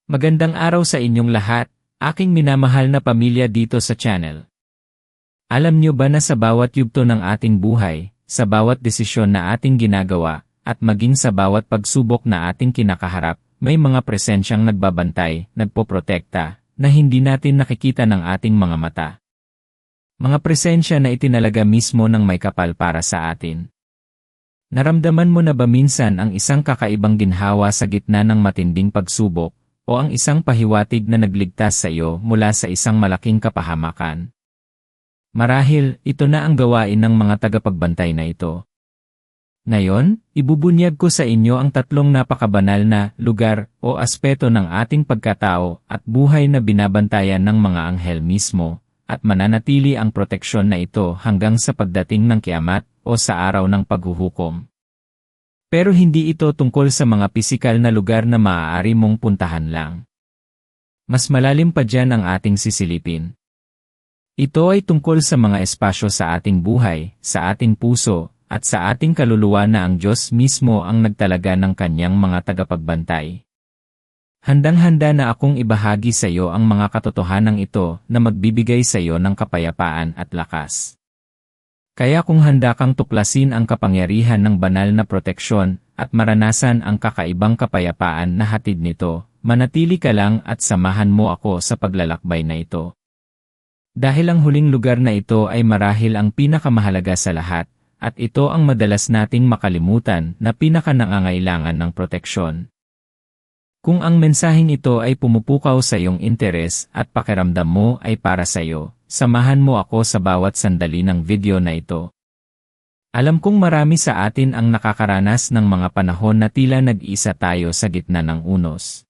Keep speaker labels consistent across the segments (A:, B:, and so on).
A: Magandang araw sa inyong lahat, aking minamahal na pamilya dito sa channel. Alam nyo ba na sa bawat yugto ng ating buhay, sa bawat desisyon na ating ginagawa, at maging sa bawat pagsubok na ating kinakaharap, may mga presensyang nagbabantay, nagpoprotekta, na hindi natin nakikita ng ating mga mata. Mga presensya na itinalaga mismo ng may kapal para sa atin. Naramdaman mo na ba minsan ang isang kakaibang ginhawa sa gitna ng matinding pagsubok, o ang isang pahiwatig na nagligtas sa iyo mula sa isang malaking kapahamakan? Marahil, ito na ang gawain ng mga tagapagbantay na ito. Ngayon, ibubunyag ko sa inyo ang tatlong napakabanal na lugar o aspeto ng ating pagkatao at buhay na binabantayan ng mga anghel mismo, at mananatili ang proteksyon na ito hanggang sa pagdating ng kiamat o sa araw ng paghuhukom. Pero hindi ito tungkol sa mga pisikal na lugar na maaari mong puntahan lang. Mas malalim pa dyan ang ating sisilipin. Ito ay tungkol sa mga espasyo sa ating buhay, sa ating puso, at sa ating kaluluwa na ang Diyos mismo ang nagtalaga ng kanyang mga tagapagbantay. Handang-handa na akong ibahagi sa iyo ang mga katotohanan ito na magbibigay sa iyo ng kapayapaan at lakas. Kaya kung handa kang tuklasin ang kapangyarihan ng banal na proteksyon at maranasan ang kakaibang kapayapaan na hatid nito, manatili ka lang at samahan mo ako sa paglalakbay na ito. Dahil ang huling lugar na ito ay marahil ang pinakamahalaga sa lahat, at ito ang madalas nating makalimutan na pinakanangangailangan ng proteksyon. Kung ang mensaheng ito ay pumupukaw sa iyong interes at pakiramdam mo ay para sa iyo, samahan mo ako sa bawat sandali ng video na ito. Alam kong marami sa atin ang nakakaranas ng mga panahon na tila nag-isa tayo sa gitna ng unos.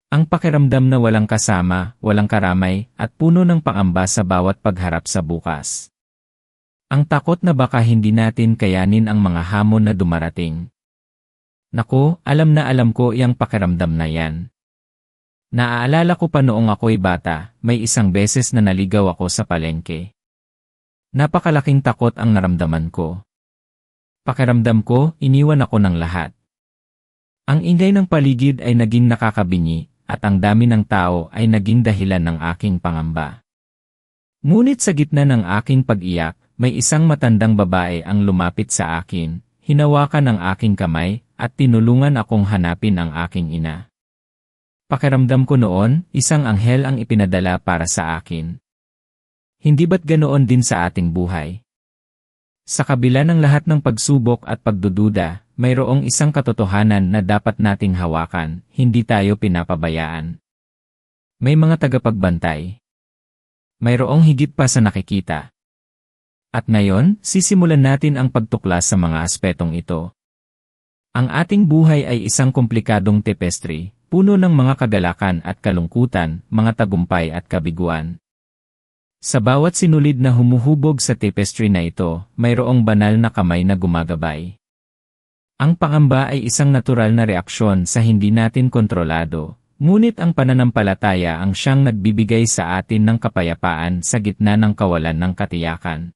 A: Ang pakiramdam na walang kasama, walang karamay, at puno ng pangamba sa bawat pagharap sa bukas. Ang takot na baka hindi natin kayanin ang mga hamon na dumarating. Naku, alam na alam ko iyang pakiramdam na yan. Naaalala ko pa noong ako'y bata, may isang beses na naligaw ako sa palengke. Napakalaking takot ang naramdaman ko. Pakiramdam ko, iniwan ako ng lahat. Ang ingay ng paligid ay naging nakakabingi, at ang dami ng tao ay naging dahilan ng aking pangamba. Ngunit sa gitna ng aking pag-iyak, may isang matandang babae ang lumapit sa akin, hinawakan ang aking kamay, at tinulungan akong hanapin ang aking ina. Pakiramdam ko noon, isang anghel ang ipinadala para sa akin. Hindi ba't ganoon din sa ating buhay? Sa kabila ng lahat ng pagsubok at pagdududa, mayroong isang katotohanan na dapat nating hawakan, hindi tayo pinapabayaan. May mga tagapagbantay. Mayroong higit pa sa nakikita. At ngayon, sisimulan natin ang pagtuklas sa mga aspetong ito. Ang ating buhay ay isang komplikadong tapestry, puno ng mga kagalakan at kalungkutan, mga tagumpay at kabiguan. Sa bawat sinulid na humuhubog sa tapestry na ito, mayroong banal na kamay na gumagabay. Ang pangamba ay isang natural na reaksyon sa hindi natin kontrolado, ngunit ang pananampalataya ang siyang nagbibigay sa atin ng kapayapaan sa gitna ng kawalan ng katiyakan.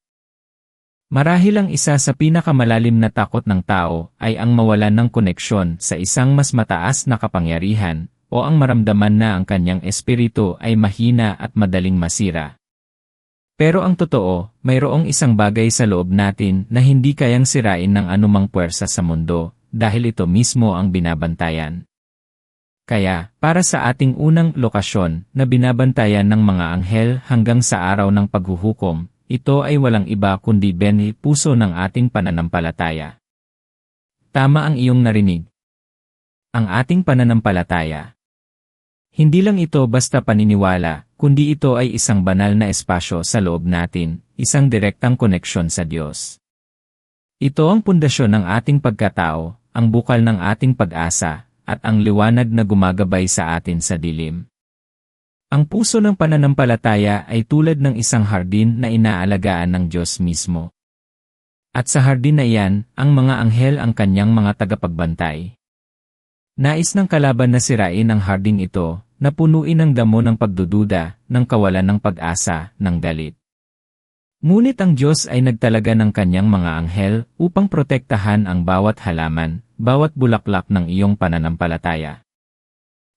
A: Marahil ang isa sa pinakamalalim na takot ng tao ay ang mawalan ng koneksyon sa isang mas mataas na kapangyarihan o ang maramdaman na ang kanyang espiritu ay mahina at madaling masira. Pero ang totoo, mayroong isang bagay sa loob natin na hindi kayang sirain ng anumang puwersa sa mundo dahil ito mismo ang binabantayan. Kaya, para sa ating unang lokasyon na binabantayan ng mga anghel hanggang sa araw ng paghuhukom, ito ay walang iba kundi puso ng ating pananampalataya. Tama ang iyong narinig. Ang ating pananampalataya. Hindi lang ito basta paniniwala, kundi ito ay isang banal na espasyo sa loob natin, isang direktang koneksyon sa Diyos. Ito ang pundasyon ng ating pagkatao, ang bukal ng ating pag-asa, at ang liwanag na gumagabay sa atin sa dilim. Ang puso ng pananampalataya ay tulad ng isang hardin na inaalagaan ng Diyos mismo. At sa hardin na iyan, ang mga anghel ang kanyang mga tagapagbantay. Nais ng kalaban na sirain ang hardin ito, na punuin ng damo ng pagdududa, ng kawalan ng pag-asa, ng galit. Ngunit ang Diyos ay nagtalaga ng kanyang mga anghel upang protektahan ang bawat halaman, bawat bulaklak ng iyong pananampalataya.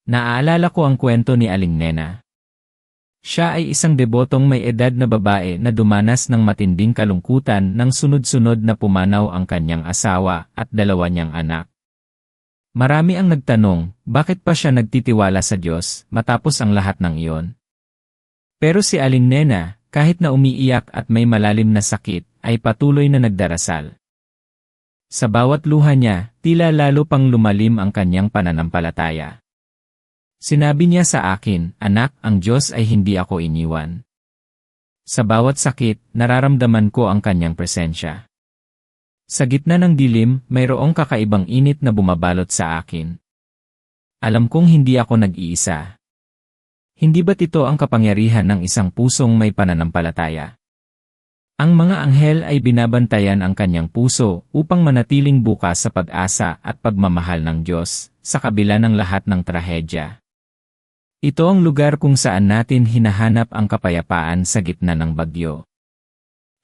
A: Naaalala ko ang kwento ni Aling Nena. Siya ay isang debotong may edad na babae na dumanas ng matinding kalungkutan nang sunod-sunod na pumanaw ang kanyang asawa at dalawa niyang anak. Marami ang nagtanong, bakit pa siya nagtitiwala sa Diyos matapos ang lahat ng iyon? Pero si Aling Nena, kahit na umiiyak at may malalim na sakit, ay patuloy na nagdarasal. Sa bawat luha niya, tila lalo pang lumalim ang kanyang pananampalataya. Sinabi niya sa akin, "Anak, ang Diyos ay hindi ako iniwan." Sa bawat sakit, nararamdaman ko ang kanyang presensya. Sa gitna ng dilim, mayroong kakaibang init na bumabalot sa akin. Alam kong hindi ako nag-iisa. Hindi ba't ito ang kapangyarihan ng isang pusong may pananampalataya? Ang mga anghel ay binabantayan ang kanyang puso upang manatiling bukas sa pag-asa at pagmamahal ng Diyos, sa kabila ng lahat ng trahedya. Ito ang lugar kung saan natin hinahanap ang kapayapaan sa gitna ng bagyo.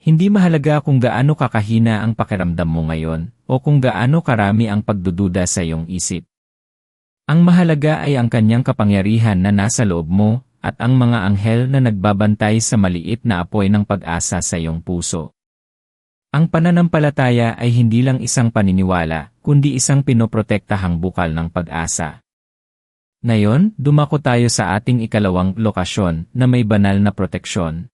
A: Hindi mahalaga kung gaano kakahina ang pakiramdam mo ngayon, o kung gaano karami ang pagdududa sa iyong isip. Ang mahalaga ay ang kanyang kapangyarihan na nasa loob mo, at ang mga anghel na nagbabantay sa maliit na apoy ng pag-asa sa iyong puso. Ang pananampalataya ay hindi lang isang paniniwala, kundi isang pinoprotektahang bukal ng pag-asa. Ngayon, dumako tayo sa ating ikalawang lokasyon na may banal na proteksyon.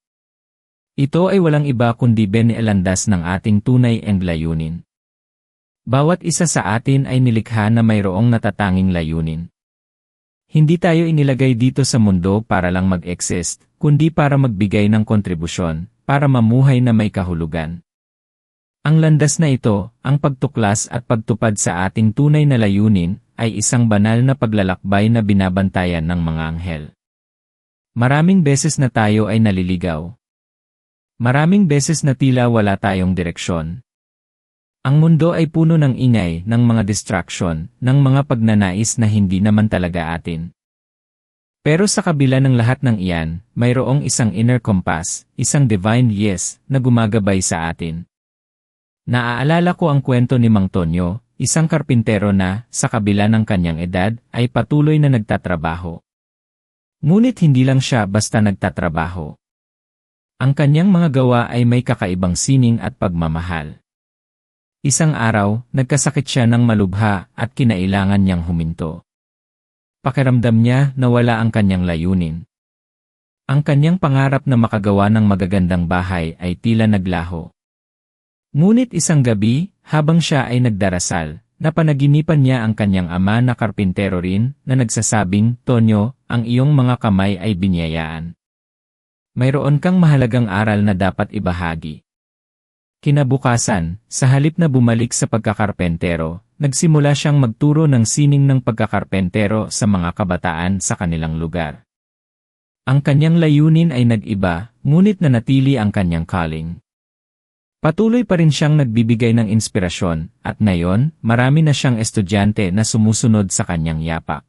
A: Ito ay walang iba kundi binilandas ng ating tunay ang layunin. Bawat isa sa atin ay nilikha na mayroong natatanging layunin. Hindi tayo inilagay dito sa mundo para lang mag-exist, kundi para magbigay ng kontribusyon, para mamuhay na may kahulugan. Ang landas na ito, ang pagtuklas at pagtupad sa ating tunay na layunin, ay isang banal na paglalakbay na binabantayan ng mga anghel. Maraming beses na tayo ay naliligaw. Maraming beses na tila wala tayong direksyon. Ang mundo ay puno ng ingay, ng mga distraction, ng mga pagnanais na hindi naman talaga atin. Pero sa kabila ng lahat ng iyan, mayroong isang inner compass, isang divine yes, na gumagabay sa atin. Naaalala ko ang kwento ni Mang Tonyo, isang karpintero na, sa kabila ng kanyang edad, ay patuloy na nagtatrabaho. Ngunit hindi lang siya basta nagtatrabaho. Ang kanyang mga gawa ay may kakaibang sining at pagmamahal. Isang araw, nagkasakit siya ng malubha at kinailangan niyang huminto. Pakiramdam niya na wala ang kanyang layunin. Ang kanyang pangarap na makagawa ng magagandang bahay ay tila naglaho. Ngunit isang gabi, habang siya ay nagdarasal, napanaginipan niya ang kanyang ama na karpintero rin, na nagsasabing, "Tonyo, ang iyong mga kamay ay binyayaan. Mayroon kang mahalagang aral na dapat ibahagi." Kinabukasan, sa halip na bumalik sa pagkakarpentero, nagsimula siyang magturo ng sining ng pagkakarpentero sa mga kabataan sa kanilang lugar. Ang kanyang layunin ay nag-iba, ngunit nanatili ang kanyang calling. Patuloy pa rin siyang nagbibigay ng inspirasyon, at ngayon, marami na siyang estudyante na sumusunod sa kanyang yapak.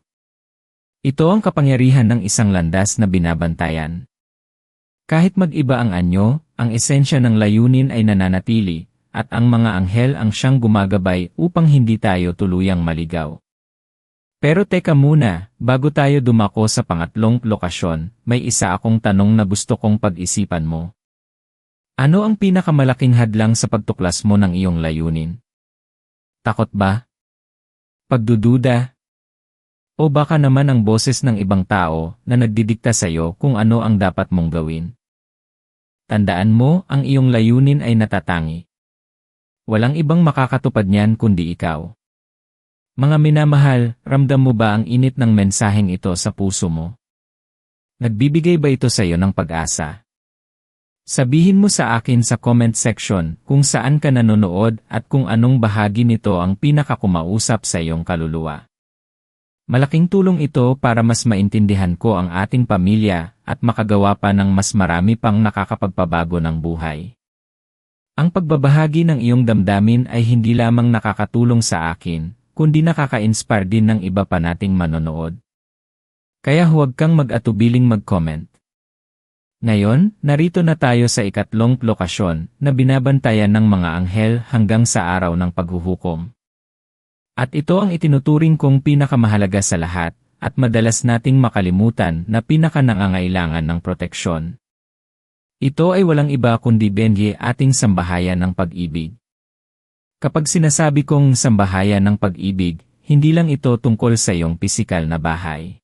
A: Ito ang kapangyarihan ng isang landas na binabantayan. Kahit mag-iba ang anyo, ang esensya ng layunin ay nananatili, at ang mga anghel ang siyang gumagabay upang hindi tayo tuluyang maligaw. Pero teka muna, bago tayo dumako sa pangatlong lokasyon, may isa akong tanong na gusto kong pag-isipan mo. Ano ang pinakamalaking hadlang sa pagtuklas mo ng iyong layunin? Takot ba? Pagdududa? O baka naman ang boses ng ibang tao na nagdidikta sa iyo kung ano ang dapat mong gawin? Tandaan mo, ang iyong layunin ay natatangi. Walang ibang makakatupad niyan kundi ikaw. Mga minamahal, ramdam mo ba ang init ng mensaheng ito sa puso mo? Nagbibigay ba ito sa iyo ng pag-asa? Sabihin mo sa akin sa comment section kung saan ka nanonood at kung anong bahagi nito ang pinakakumausap sa iyong kaluluwa. Malaking tulong ito para mas maintindihan ko ang ating pamilya at makagawa pa ng mas marami pang nakakapagpabago ng buhay. Ang pagbabahagi ng iyong damdamin ay hindi lamang nakakatulong sa akin, kundi nakaka-inspire din ng iba pa nating manonood. Kaya huwag kang mag-atubiling mag-comment. Ngayon, narito na tayo sa ikatlong lokasyon na binabantayan ng mga anghel hanggang sa araw ng paghuhukom. At ito ang itinuturing kong pinakamahalaga sa lahat, at madalas nating makalimutan na pinakanangangailangan ng proteksyon. Ito ay walang iba kundi Benye, ating sambahayan ng pag-ibig. Kapag sinasabi kong sambahayan ng pag-ibig, hindi lang ito tungkol sa iyong pisikal na bahay.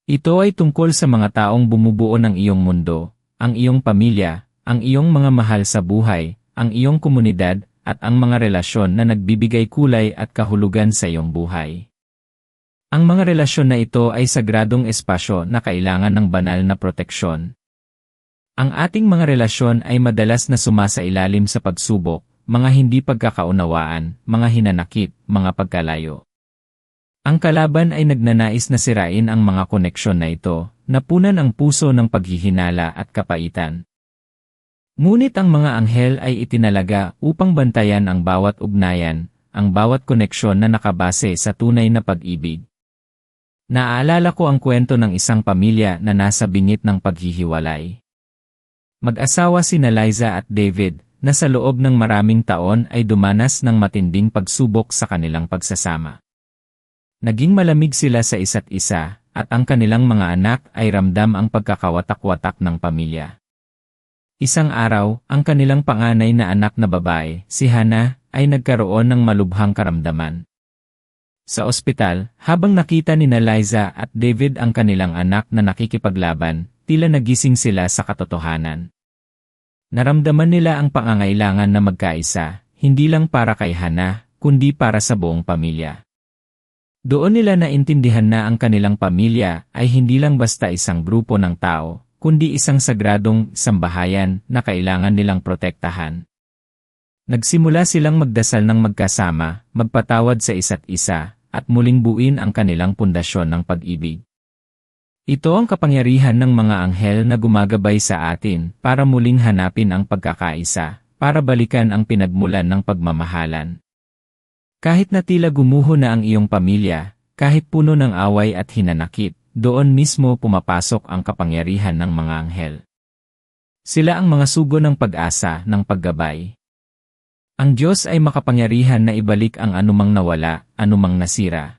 A: Ito ay tungkol sa mga taong bumubuo ng iyong mundo, ang iyong pamilya, ang iyong mga mahal sa buhay, ang iyong komunidad, at ang mga relasyon na nagbibigay kulay at kahulugan sa iyong buhay. Ang mga relasyon na ito ay sagradong espasyo na kailangan ng banal na proteksyon. Ang ating mga relasyon ay madalas na sumasailalim sa pagsubok, mga hindi pagkakaunawaan, mga hinanakit, mga pagkalayo. Ang kalaban ay nagnanais na sirain ang mga koneksyon na ito, napunan ang puso ng paghihinala at kapaitan. Ngunit ang mga anghel ay itinalaga upang bantayan ang bawat ugnayan, ang bawat koneksyon na nakabase sa tunay na pag-ibig. Naaalala ko ang kwento ng isang pamilya na nasa bingit ng paghihiwalay. Mag-asawa sina Liza at David, na sa loob ng maraming taon ay dumanas ng matinding pagsubok sa kanilang pagsasama. Naging malamig sila sa isa't isa, at ang kanilang mga anak ay ramdam ang pagkakawatak-watak ng pamilya. Isang araw, ang kanilang panganay na anak na babae, si Hannah, ay nagkaroon ng malubhang karamdaman. Sa ospital, habang nakita ni Liza at David ang kanilang anak na nakikipaglaban, tila nagising sila sa katotohanan. Naramdaman nila ang pangangailangan na magkaisa, hindi lang para kay Hannah, kundi para sa buong pamilya. Doon nila naintindihan na ang kanilang pamilya ay hindi lang basta isang grupo ng tao, kundi isang sagradong sambahayan na kailangan nilang protektahan. Nagsimula silang magdasal ng magkasama, magpatawad sa isa't isa, at muling buuin ang kanilang pundasyon ng pag-ibig. Ito ang kapangyarihan ng mga anghel na gumagabay sa atin para muling hanapin ang pagkakaisa, para balikan ang pinagmulan ng pagmamahalan. Kahit na tila gumuho na ang iyong pamilya, kahit puno ng away at hinanakit, doon mismo pumapasok ang kapangyarihan ng mga anghel. Sila ang mga sugo ng pag-asa, ng paggabay. Ang Diyos ay makapangyarihan na ibalik ang anumang nawala, anumang nasira.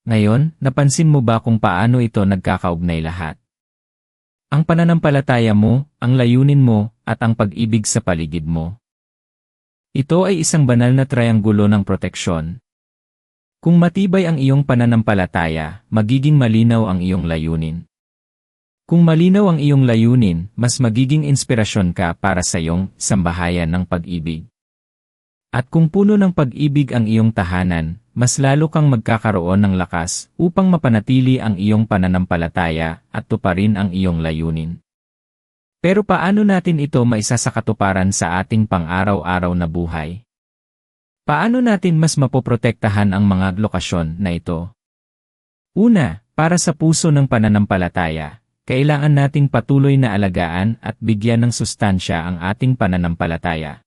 A: Ngayon, napansin mo ba kung paano ito nagkakaugnay lahat? Ang pananampalataya mo, ang layunin mo, at ang pag-ibig sa paligid mo. Ito ay isang banal na trianggulo ng proteksyon. Kung matibay ang iyong pananampalataya, magiging malinaw ang iyong layunin. Kung malinaw ang iyong layunin, mas magiging inspirasyon ka para sa iyong sambahayan ng pag-ibig. At kung puno ng pag-ibig ang iyong tahanan, mas lalo kang magkakaroon ng lakas upang mapanatili ang iyong pananampalataya at tuparin ang iyong layunin. Pero paano natin ito maisasakatuparan sa ating pang-araw-araw na buhay? Paano natin mas mapoprotektahan ang mga lokasyon na ito? Una, para sa puso ng pananampalataya, kailangan nating patuloy na alagaan at bigyan ng sustansya ang ating pananampalataya.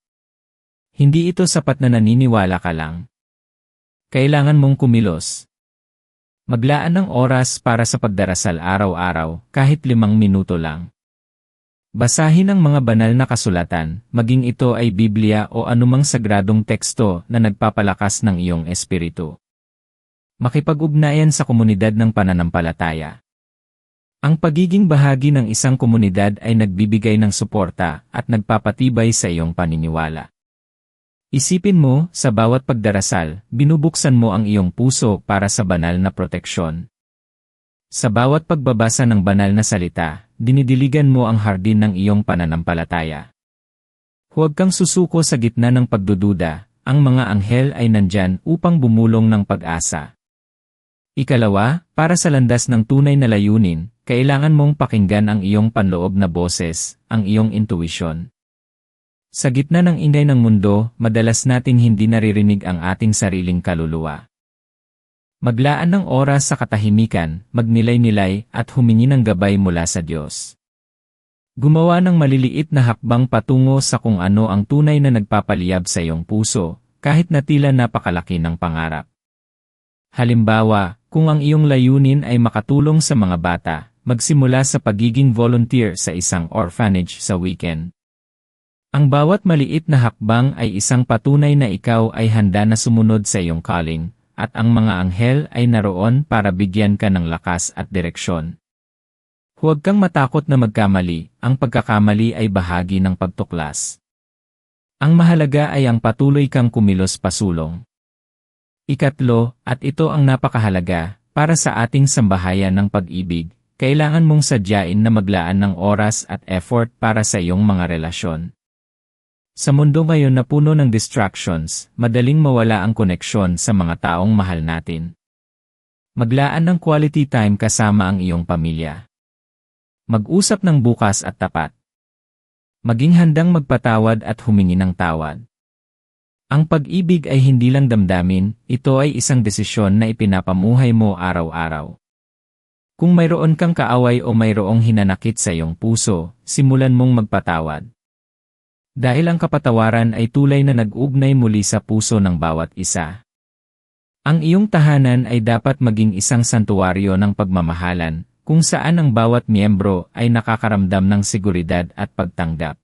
A: Hindi ito sapat na naniniwala ka lang. Kailangan mong kumilos. Maglaan ng oras para sa pagdarasal araw-araw, kahit 5 minuto lang. Basahin ang mga banal na kasulatan, maging ito ay Biblia o anumang sagradong teksto na nagpapalakas ng iyong espiritu. Makipag-ugnayan sa komunidad ng pananampalataya. Ang pagiging bahagi ng isang komunidad ay nagbibigay ng suporta at nagpapatibay sa iyong paniniwala. Isipin mo, sa bawat pagdarasal, binubuksan mo ang iyong puso para sa banal na proteksyon. Sa bawat pagbabasa ng banal na salita, dinidiligan mo ang hardin ng iyong pananampalataya. Huwag kang susuko sa gitna ng pagdududa, ang mga anghel ay nandyan upang bumulong ng pag-asa. Ikalawa, para sa landas ng tunay na layunin, kailangan mong pakinggan ang iyong panloob na boses, ang iyong intuition. Sa gitna ng ingay ng mundo, madalas nating hindi naririnig ang ating sariling kaluluwa. Maglaan ng oras sa katahimikan, magnilay-nilay at humingi ng gabay mula sa Diyos. Gumawa ng maliliit na hakbang patungo sa kung ano ang tunay na nagpapaliyab sa iyong puso, kahit na tila napakalaki ng pangarap. Halimbawa, kung ang iyong layunin ay makatulong sa mga bata, magsimula sa pagiging volunteer sa isang orphanage sa weekend. Ang bawat maliit na hakbang ay isang patunay na ikaw ay handa na sumunod sa iyong calling, at ang mga anghel ay naroon para bigyan ka ng lakas at direksyon. Huwag kang matakot na magkamali, ang pagkakamali ay bahagi ng pagtuklas. Ang mahalaga ay ang patuloy kang kumilos pasulong. Ikatlo, at ito ang napakahalaga, para sa ating sambahayan ng pag-ibig, kailangan mong sadyain na maglaan ng oras at effort para sa iyong mga relasyon. Sa mundo ngayon na puno ng distractions, madaling mawala ang koneksyon sa mga taong mahal natin. Maglaan ng quality time kasama ang iyong pamilya. Mag-usap ng bukas at tapat. Maging handang magpatawad at humingi ng tawad. Ang pag-ibig ay hindi lang damdamin, ito ay isang desisyon na ipinapamuhay mo araw-araw. Kung mayroon kang kaaway o mayroong hinanakit sa iyong puso, simulan mong magpatawad. Dahil ang kapatawaran ay tulay na nag-ugnay muli sa puso ng bawat isa. Ang iyong tahanan ay dapat maging isang santuwaryo ng pagmamahalan, kung saan ang bawat miyembro ay nakakaramdam ng seguridad at pagtanggap.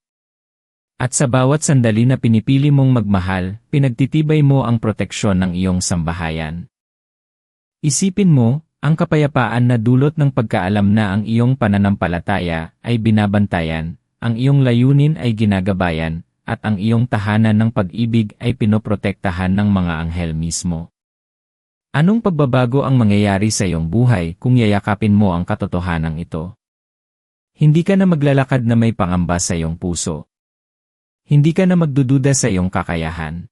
A: At sa bawat sandali na pinipili mong magmahal, pinagtitibay mo ang proteksyon ng iyong sambahayan. Isipin mo, ang kapayapaan na dulot ng pagkaalam na ang iyong pananampalataya ay binabantayan, ang iyong layunin ay ginagabayan, at ang iyong tahanan ng pag-ibig ay pinoprotektahan ng mga anghel mismo. Anong pagbabago ang mangyayari sa iyong buhay kung yayakapin mo ang katotohanan ito? Hindi ka na maglalakad na may pangamba sa iyong puso. Hindi ka na magdududa sa iyong kakayahan.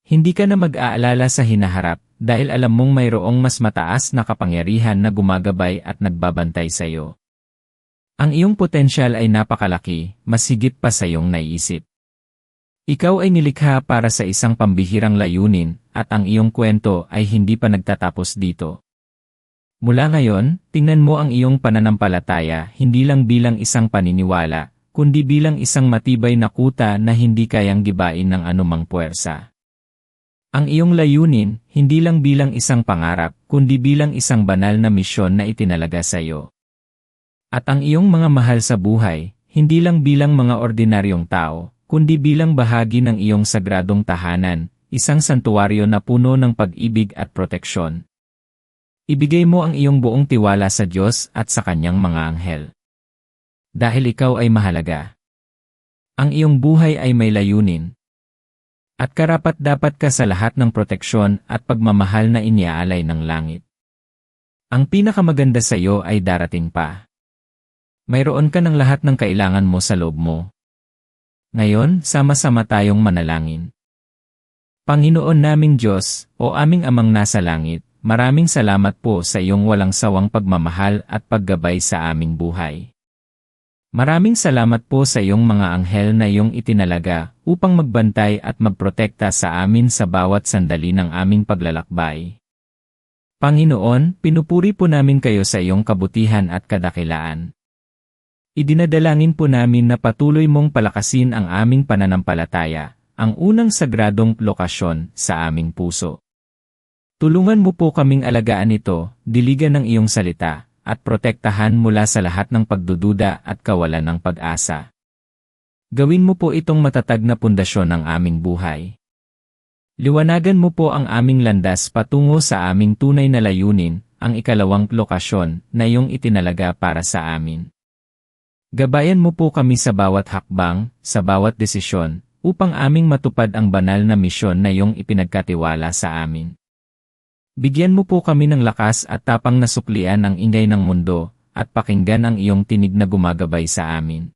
A: Hindi ka na mag-aalala sa hinaharap dahil alam mong mayroong mas mataas na kapangyarihan na gumagabay at nagbabantay sa iyo. Ang iyong potensyal ay napakalaki, mas higit pa sa iyong naiisip. Ikaw ay nilikha para sa isang pambihirang layunin, at ang iyong kwento ay hindi pa nagtatapos dito. Mula ngayon, tingnan mo ang iyong pananampalataya hindi lang bilang isang paniniwala, kundi bilang isang matibay na kuta na hindi kayang gibain ng anumang puwersa. Ang iyong layunin, hindi lang bilang isang pangarap, kundi bilang isang banal na misyon na itinalaga sa iyo. At ang iyong mga mahal sa buhay, hindi lang bilang mga ordinaryong tao, kundi bilang bahagi ng iyong sagradong tahanan, isang santuwaryo na puno ng pag-ibig at proteksyon. Ibigay mo ang iyong buong tiwala sa Diyos at sa Kanyang mga anghel. Dahil ikaw ay mahalaga. Ang iyong buhay ay may layunin. At karapat-dapat ka sa lahat ng proteksyon at pagmamahal na iniaalay ng langit. Ang pinakamaganda sa iyo ay darating pa. Mayroon ka ng lahat ng kailangan mo sa loob mo. Ngayon, sama-sama tayong manalangin. Panginoon naming Diyos, o aming Amang nasa langit, maraming salamat po sa iyong walang sawang pagmamahal at paggabay sa aming buhay. Maraming salamat po sa iyong mga anghel na iyong itinalaga upang magbantay at magprotekta sa amin sa bawat sandali ng aming paglalakbay. Panginoon, pinupuri po namin kayo sa iyong kabutihan at kadakilaan. Idinadalangin po namin na patuloy mong palakasin ang aming pananampalataya, ang unang sagradong lokasyon sa aming puso. Tulungan mo po kaming alagaan ito, diligan ng iyong salita, at protektahan mula sa lahat ng pagdududa at kawalan ng pag-asa. Gawin mo po itong matatag na pundasyon ng aming buhay. Liwanagan mo po ang aming landas patungo sa aming tunay na layunin, ang ikalawang lokasyon na iyong itinalaga para sa amin. Gabayan mo po kami sa bawat hakbang, sa bawat desisyon, upang aming matupad ang banal na misyon na iyong ipinagkatiwala sa amin. Bigyan mo po kami ng lakas at tapang na suklian ang ingay ng mundo, at pakinggan ang iyong tinig na gumagabay sa amin.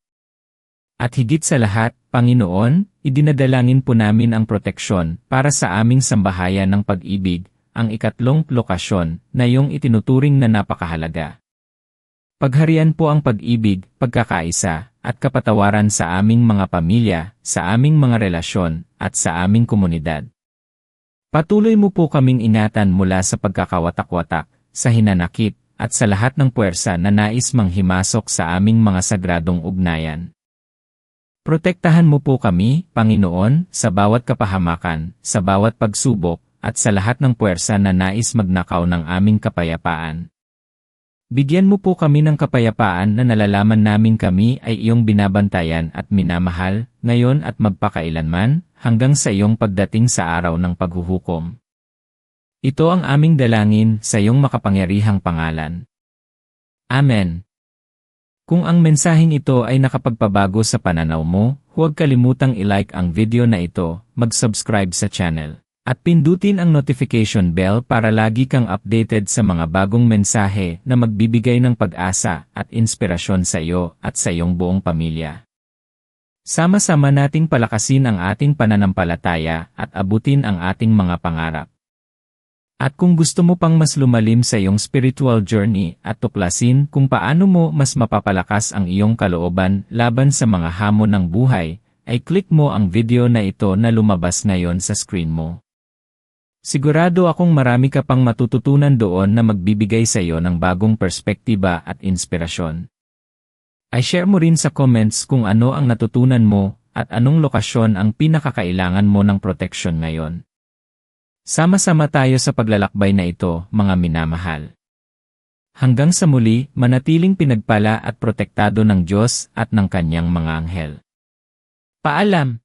A: At higit sa lahat, Panginoon, idinadalangin po namin ang proteksyon para sa aming sambahayan ng pag-ibig, ang ikatlong lokasyon na iyong itinuturing na napakahalaga. Pagharian po ang pag-ibig, pagkakaisa, at kapatawaran sa aming mga pamilya, sa aming mga relasyon, at sa aming komunidad. Patuloy mo po kaming ingatan mula sa pagkakawatak-watak, sa hinanakit, at sa lahat ng puwersa na nais manghimasok sa aming mga sagradong ugnayan. Protektahan mo po kami, Panginoon, sa bawat kapahamakan, sa bawat pagsubok, at sa lahat ng puwersa na nais magnakaw ng aming kapayapaan. Bigyan mo po kami ng kapayapaan na nalalaman namin kami ay iyong binabantayan at minamahal, ngayon at magpakailanman, hanggang sa iyong pagdating sa araw ng paghuhukom. Ito ang aming dalangin sa iyong makapangyarihang pangalan. Amen. Kung ang mensaheng ito ay nakapagpabago sa pananaw mo, huwag kalimutang i-like ang video na ito, mag-subscribe sa channel, at pindutin ang notification bell para lagi kang updated sa mga bagong mensahe na magbibigay ng pag-asa at inspirasyon sa iyo at sa iyong buong pamilya. Sama-sama nating palakasin ang ating pananampalataya at abutin ang ating mga pangarap. At kung gusto mo pang mas lumalim sa iyong spiritual journey at tuklasin kung paano mo mas mapapalakas ang iyong kalooban laban sa mga hamon ng buhay, ay click mo ang video na ito na lumabas ngayon sa screen mo. Sigurado akong marami ka pang matututunan doon na magbibigay sa iyo ng bagong perspektiba at inspirasyon. Ay share mo rin sa comments kung ano ang natutunan mo at anong lokasyon ang pinakakailangan mo ng proteksyon ngayon. Sama-sama tayo sa paglalakbay na ito, mga minamahal. Hanggang sa muli, manatiling pinagpala at protektado ng Diyos at ng Kanyang mga anghel. Paalam!